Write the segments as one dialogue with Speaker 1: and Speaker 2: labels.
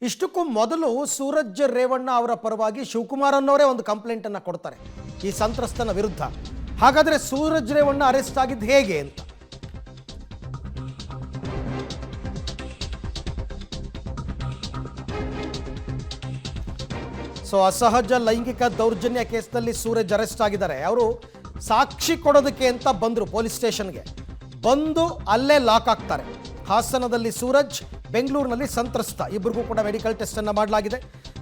Speaker 1: ಇಷ್ಟಕ್ಕೂ ಮೊದಲು ಸೂರಜ್ ರೇವಣ್ಣ ಅವರ ಪರವಾಗಿ ಶಿವಕುಮಾರ್ ಅನ್ನೋರೇ ಒಂದು ಕಂಪ್ಲೇಂಟ್ ಅನ್ನು ಕೊಡ್ತಾರೆ ಈ ಸಂತ್ರಸ್ತನ ವಿರುದ್ಧ. ಹಾಗಾದ್ರೆ ಸೂರಜ್ ರೇವಣ್ಣ ಅರೆಸ್ಟ್ ಆಗಿದ್ದು ಹೇಗೆ ಅಂತ. ಸೊ ಅಸಹಜ ಲೈಂಗಿಕ ದೌರ್ಜನ್ಯ ಕೇಸ್ನಲ್ಲಿ ಸೂರಜ್ ಅರೆಸ್ಟ್ ಆಗಿದ್ದಾರೆ. ಅವರು ಸಾಕ್ಷಿ ಕೊಡೋದಕ್ಕೆ ಅಂತ ಬಂದರು ಪೊಲೀಸ್ ಸ್ಟೇಷನ್ಗೆ. ಬಂದು ಅಲ್ಲೇ ಲಾಕ್ ಆಗ್ತಾರೆ. ಹಾಸನದಲ್ಲಿ ಸೂರಜ್, ಬೆಂಗಳೂರಿನಲ್ಲಿ ಸಂತ್ರಸ್ತ, ಇಬ್ಬರಿಗೂ ಕೂಡ ಮೆಡಿಕಲ್ ಟೆಸ್ಟನ್ನು ಮಾಡಲಾಗಿದೆ.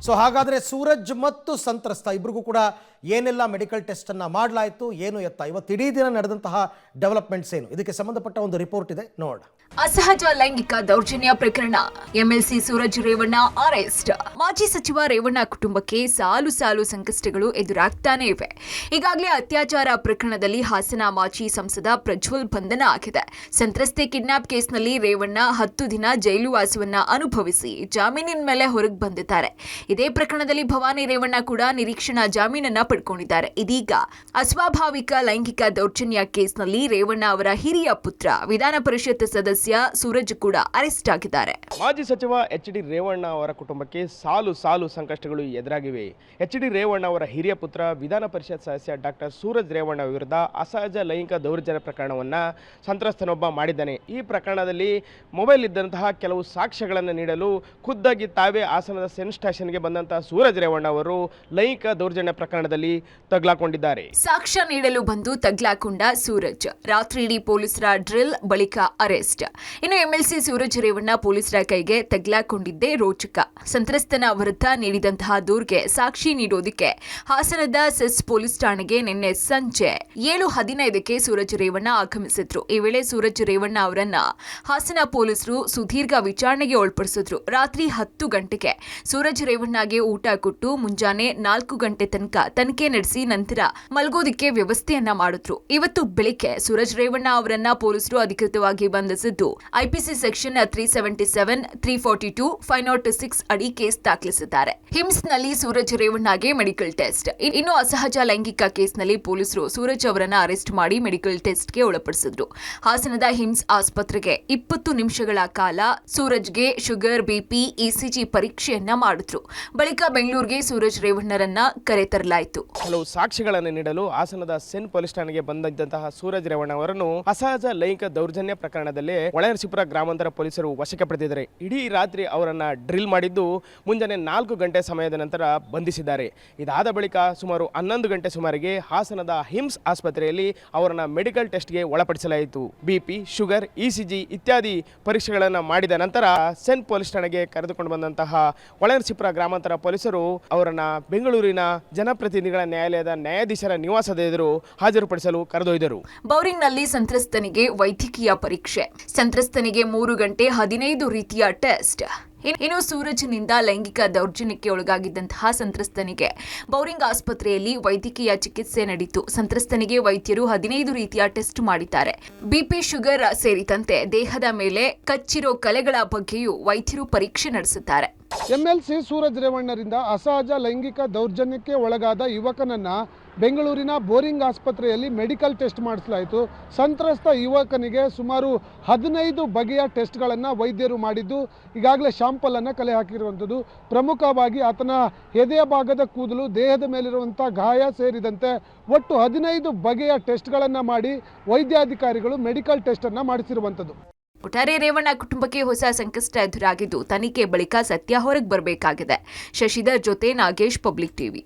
Speaker 1: ಸೊ ಹಾಗಾದರೆ ಸೂರಜ್ ಮತ್ತು ಸಂತ್ರಸ್ತ ಇಬ್ಬರಿಗೂ ಕೂಡ ಏನೆಲ್ಲ ಮೆಡಿಕಲ್ ಟೆಸ್ಟನ್ನು ಮಾಡಲಾಯಿತು, ಏನು ಎತ್ತ, ಇವತ್ತು ಇಡೀ ದಿನ ನಡೆದಂತಹ ಡೆವಲಪ್ಮೆಂಟ್ಸ್ ಏನು, ಇದಕ್ಕೆ ಸಂಬಂಧಪಟ್ಟ ಒಂದು ರಿಪೋರ್ಟ್ ಇದೆ, ನೋಡ.
Speaker 2: ಅಸಹಜ ಲೈಂಗಿಕ ದೌರ್ಜನ್ಯ ಪ್ರಕರಣ, ಎಂಎಲ್ಸಿ ಸೂರಜ್ ರೇವಣ್ಣ ಅರೆಸ್ಟ್. ಮಾಜಿ ಸಚಿವ ರೇವಣ್ಣ ಕುಟುಂಬಕ್ಕೆ ಸಾಲು ಸಾಲು ಸಂಕಷ್ಟಗಳು ಎದುರಾಗ್ತಾನೆ ಇವೆ. ಈಗಾಗಲೇ ಅತ್ಯಾಚಾರ ಪ್ರಕರಣದಲ್ಲಿ ಹಾಸನ ಮಾಜಿ ಸಂಸದ ಪ್ರಜ್ವಲ್ ಬಂಧನ ಆಗಿದೆ. ಸಂತ್ರಸ್ತೆ ಕಿಡ್ನಾಪ್ ಕೇಸ್ನಲ್ಲಿ ರೇವಣ್ಣ 10 ದಿನ ಜೈಲು ವಾಸವನ್ನ ಅನುಭವಿಸಿ ಜಾಮೀನಿನ ಮೇಲೆ ಹೊರಗೆ ಬಂದಿದ್ದಾರೆ. ಇದೇ ಪ್ರಕರಣದಲ್ಲಿ ಭವಾನಿ ರೇವಣ್ಣ ಕೂಡ ನಿರೀಕ್ಷಣಾ ಜಾಮೀನನ್ನ ಪಡ್ಕೊಂಡಿದ್ದಾರೆ. ಇದೀಗ ಅಸ್ವಾಭಾವಿಕ ಲೈಂಗಿಕ ದೌರ್ಜನ್ಯ ಕೇಸ್ನಲ್ಲಿ ರೇವಣ್ಣ ಅವರ ಹಿರಿಯ ಪುತ್ರ, ವಿಧಾನ ಪರಿಷತ್ ಸದಸ್ಯ ಸೂರಜ್ ಕೂಡ ಅರೆಸ್ಟ್ ಆಗಿದ್ದಾರೆ.
Speaker 3: ಮಾಜಿ ಸಚಿವ ಎಚ್.ಡಿ. ರೇವಣ್ಣ ಅವರ ಕುಟುಂಬಕ್ಕೆ ಸಾಲು ಸಾಲು ಸಂಕಷ್ಟಗಳು ಎದುರಾಗಿವೆ. ಎಚ್.ಡಿ. ರೇವಣ್ಣ ಅವರ ಹಿರಿಯ ಪುತ್ರ, ವಿಧಾನ ಪರಿಷತ್ ಸದಸ್ಯ ಡಾಕ್ಟರ್ ಸೂರಜ್ ರೇವಣ್ಣ ವಿರುದ್ಧ ಅಸಹಜ ಲೈಂಗಿಕ ದೌರ್ಜನ್ಯ ಪ್ರಕರಣವನ್ನು ಸಂತ್ರಸ್ತನೊಬ್ಬ ಮಾಡಿದ್ದಾನೆ. ಈ ಪ್ರಕರಣದಲ್ಲಿ ಮೊಬೈಲ್ ಇದ್ದಂತಹ ಕೆಲವು ಸಾಕ್ಷ್ಯಗಳನ್ನು ನೀಡಲು ಖುದ್ದಾಗಿ ತಾವೇ ಹಾಸನದ ಸೆನ್ ಸ್ಟೇಷನ್ಗೆ ಬಂದಂತಹ ಸೂರಜ್ ರೇವಣ್ಣ ಅವರು ಲೈಂಗಿಕ ದೌರ್ಜನ್ಯ ಪ್ರಕರಣದಲ್ಲಿ ತಗ್ಲಾಕೊಂಡಿದ್ದಾರೆ.
Speaker 2: ಸಾಕ್ಷ್ಯ ನೀಡಲು ಬಂದು ತಗ್ಲಾಕೊಂಡ ಸೂರಜ್ ರಾತ್ರಿ ಇಡೀ ಪೊಲೀಸರ ಡ್ರಿಲ್ ಬಳಿಕ ಅರೆಸ್ಟ್. ಇನ್ನು ಎಂಎಲ್ಸಿ ಸೂರಜ್ ರೇವಣ್ಣ ಪೊಲೀಸರ ಕೈಗೆ ತಗ್ಲಾಕೊಂಡಿದ್ದೇ ರೋಚಕ. ಸಂತ್ರಸ್ತನ ವಿರುದ್ಧ ನೀಡಿದಂತಹ ದೂರಿಗೆ ಸಾಕ್ಷಿ ನೀಡೋದಕ್ಕೆ ಹಾಸನದ ಸೆಸ್ ಪೊಲೀಸ್ ಠಾಣೆಗೆ ನಿನ್ನೆ ಸಂಜೆ 7:15ಕ್ಕೆ ಸೂರಜ್ ರೇವಣ್ಣ ಆಗಮಿಸಿದ್ರು. ಈ ವೇಳೆ ಸೂರಜ್ ರೇವಣ್ಣ ಅವರನ್ನ ಹಾಸನ ಪೊಲೀಸರು ಸುದೀರ್ಘ ವಿಚಾರಣೆಗೆ ಒಳಪಡಿಸಿದ್ರು. ರಾತ್ರಿ 10 ಗಂಟೆಗೆ ಸೂರಜ್ ರೇವಣ್ಣಗೆ ಊಟ ಕೊಟ್ಟು ಮುಂಜಾನೆ 4 ಗಂಟೆ ತನಕ ತನಿಖೆ ನಡೆಸಿ ನಂತರ ಮಲ್ಗೋದಿಕ್ಕೆ ವ್ಯವಸ್ಥೆಯನ್ನ ಮಾಡಿದ್ರು. ಇವತ್ತು ಬೆಳಿಗ್ಗೆ ಸೂರಜ್ ರೇವಣ್ಣ ಅವರನ್ನ ಪೊಲೀಸರು ಅಧಿಕೃತವಾಗಿ ಬಂಧಿಸಿದ್ದು ಐಪಿಸಿ ಸೆಕ್ಷನ್ 377, 342, 506 ಅಡಿ ಕೇಸ್ ದಾಖಲಿಸಿದ್ದಾರೆ. ಹಿಮ್ಸ್ನಲ್ಲಿ ಸೂರಜ್ ರೇವಣ್ಣಗೆ ಮೆಡಿಕಲ್ ಟೆಸ್ಟ್. ಇನ್ನು ಅಸಹಜ ಲೈಂಗಿಕ ಕೇಸ್ನಲ್ಲಿ ಪೊಲೀಸರು ಸೂರಜ್ ಅವರನ್ನ ಅರೆಸ್ಟ್ ಮಾಡಿ ಮೆಡಿಕಲ್ ಟೆಸ್ಟ್ಗೆ ಒಳಪಡಿಸಿದ್ರು. ಹಾಸನದ ಹಿಮ್ಸ್ ಆಸ್ಪತ್ರೆಗೆ 20 ನಿಮಿಷಗಳ ಕಾಲ ಸೂರಜ್ಗೆ ಶುಗರ್, ಬಿಪಿ, ಇಸಿಜಿ ಪರೀಕ್ಷೆಯನ್ನ ಮಾಡಿದ್ರು. ಬಳಿಕ ಬೆಂಗಳೂರಿಗೆ ಸೂರಜ್ ರೇವಣ್ಣರನ್ನ ಕರೆತರಲಾಯಿತು.
Speaker 3: ಕೆಲವು ಸಾಕ್ಷಿಗಳನ್ನು ನೀಡಲು ಹಾಸನದ ಸೆನ್ ಪೊಲೀಸ್ ಠಾಣೆಗೆ ಬಂದಂತಹ ಸೂರಜ್ ರೇವಣ್ಣ ಅವರನ್ನು ಅಸಹಜ ಲೈಂಗಿಕ ದೌರ್ಜನ್ಯ ಪ್ರಕರಣದಲ್ಲಿ ಹೊಳೆನರಸೀಪುರ ಗ್ರಾಮಾಂತರ ಪೊಲೀಸರು ವಶಕ್ಕೆ ಪಡೆದಿದ್ದಾರೆ. ಇಡೀ ರಾತ್ರಿ ಅವರನ್ನ ಡ್ರಿಲ್ ಮಾಡಿದ್ದು ಮುಂಜಾನೆ 4 ಗಂಟೆ ಸಮಯದ ನಂತರ ಬಂಧಿಸಿದ್ದಾರೆ. ಇದಾದ ಬಳಿಕ ಸುಮಾರು 11 ಗಂಟೆ ಸುಮಾರಿಗೆ ಹಾಸನದ ಹಿಮ್ಸ್ ಆಸ್ಪತ್ರೆಯಲ್ಲಿ ಅವರನ್ನ ಮೆಡಿಕಲ್ ಟೆಸ್ಟ್ಗೆ ಒಳಪಡಿಸಲಾಯಿತು. ಬಿಪಿ, ಶುಗರ್, ಇಸಿಜಿ ಇತ್ಯಾದಿ ಪರೀಕ್ಷೆಗಳನ್ನು ಮಾಡಿದ ನಂತರ ಸೆನ್ ಪೊಲೀಸ್ ಠಾಣೆಗೆ ಕರೆದುಕೊಂಡು ಬಂದಂತಹ ಹೊಳೆನರಸೀಪುರ ಗ್ರಾಮಾಂತರ ಪೊಲೀಸರು ಅವರನ್ನ ಬೆಂಗಳೂರಿನ ಜನಪ್ರತಿನಿಧಿಗಳ ನ್ಯಾಯಾಲಯದ ನ್ಯಾಯಾಧೀಶರ ನಿವಾಸದ ಎದುರು ಹಾಜರುಪಡಿಸಲು ಕರೆದೊಯ್ದರು.
Speaker 2: ಬೌರಿಂಗ್ನಲ್ಲಿ ಸಂತ್ರಸ್ತನಿಗೆ ವೈದ್ಯಕೀಯ ಪರೀಕ್ಷೆ. ಸಂತ್ರಸ್ತನಿಗೆ 3 ಗಂಟೆ 15 ರೀತಿಯ ಟೆಸ್ಟ್. ಇನ್ನು ಸೂರಜ್ನಿಂದ ಲೈಂಗಿಕ ದೌರ್ಜನ್ಯಕ್ಕೆ ಒಳಗಾಗಿದ್ದಂತಹ ಸಂತ್ರಸ್ತನಿಗೆ ಬೌರಿಂಗ್ ಆಸ್ಪತ್ರೆಯಲ್ಲಿ ವೈದ್ಯಕೀಯ ಚಿಕಿತ್ಸೆ ನಡೆಯಿತು. ಸಂತ್ರಸ್ತನಿಗೆ ವೈದ್ಯರು 15 ರೀತಿಯ ಟೆಸ್ಟ್ ಮಾಡಿದ್ದಾರೆ. ಬಿಪಿ, ಶುಗರ್ ಸೇರಿದಂತೆ ದೇಹದ ಮೇಲೆ ಕಚ್ಚಿರೋ ಕಲೆಗಳ ಬಗ್ಗೆಯೂ ವೈದ್ಯರು ಪರೀಕ್ಷೆ ನಡೆಸುತ್ತಾರೆ.
Speaker 4: ಎಂಎಲ್ಸಿ ಸೂರಜ್ ರೇವಣ್ಣರಿಂದ ಅಸಹಜ ಲೈಂಗಿಕ ದೌರ್ಜನ್ಯಕ್ಕೆ ಒಳಗಾದ ಯುವಕನನ್ನ ಬೆಂಗಳೂರಿನ ಬೋರಿಂಗ್ ಆಸ್ಪತ್ರೆಯಲ್ಲಿ ಮೆಡಿಕಲ್ ಟೆಸ್ಟ್ ಮಾಡಿಸಲಾಯಿತು. ಸಂತ್ರಸ್ತ ಯುವಕನಿಗೆ ಸುಮಾರು 15 ಬಗೆಯ ಟೆಸ್ಟ್ಗಳನ್ನು ವೈದ್ಯರು ಮಾಡಿದ್ದು ಈಗಾಗಲೇ ಶಾಂಪಲನ್ನು ಕಲೆ ಹಾಕಿರುವಂಥದ್ದು. ಪ್ರಮುಖವಾಗಿ ಆತನ ಎದೆಯ ಭಾಗದ ಕೂದಲು, ದೇಹದ ಮೇಲಿರುವಂಥ ಗಾಯ ಸೇರಿದಂತೆ ಒಟ್ಟು 15 ಬಗೆಯ ಟೆಸ್ಟ್ಗಳನ್ನು ಮಾಡಿ ವೈದ್ಯಾಧಿಕಾರಿಗಳು ಮೆಡಿಕಲ್ ಟೆಸ್ಟನ್ನು ಮಾಡಿಸಿರುವಂಥದ್ದು.
Speaker 2: ಒಟ್ಟಾರೆ ರೇವಣ್ಣ ಕುಟುಂಬಕ್ಕೆ ಹೊಸ ಸಂಕಷ್ಟ ಎದುರಾಗಿದ್ದು ತನಿಖೆ ಬಳಿಕ ಸತ್ಯ ಹೊರಗೆ ಬರಬೇಕಾಗಿದೆ. ಶಶಿಧರ್ ಜೊತೆ ನಾಗೇಶ್, ಪಬ್ಲಿಕ್ ಟಿವಿ.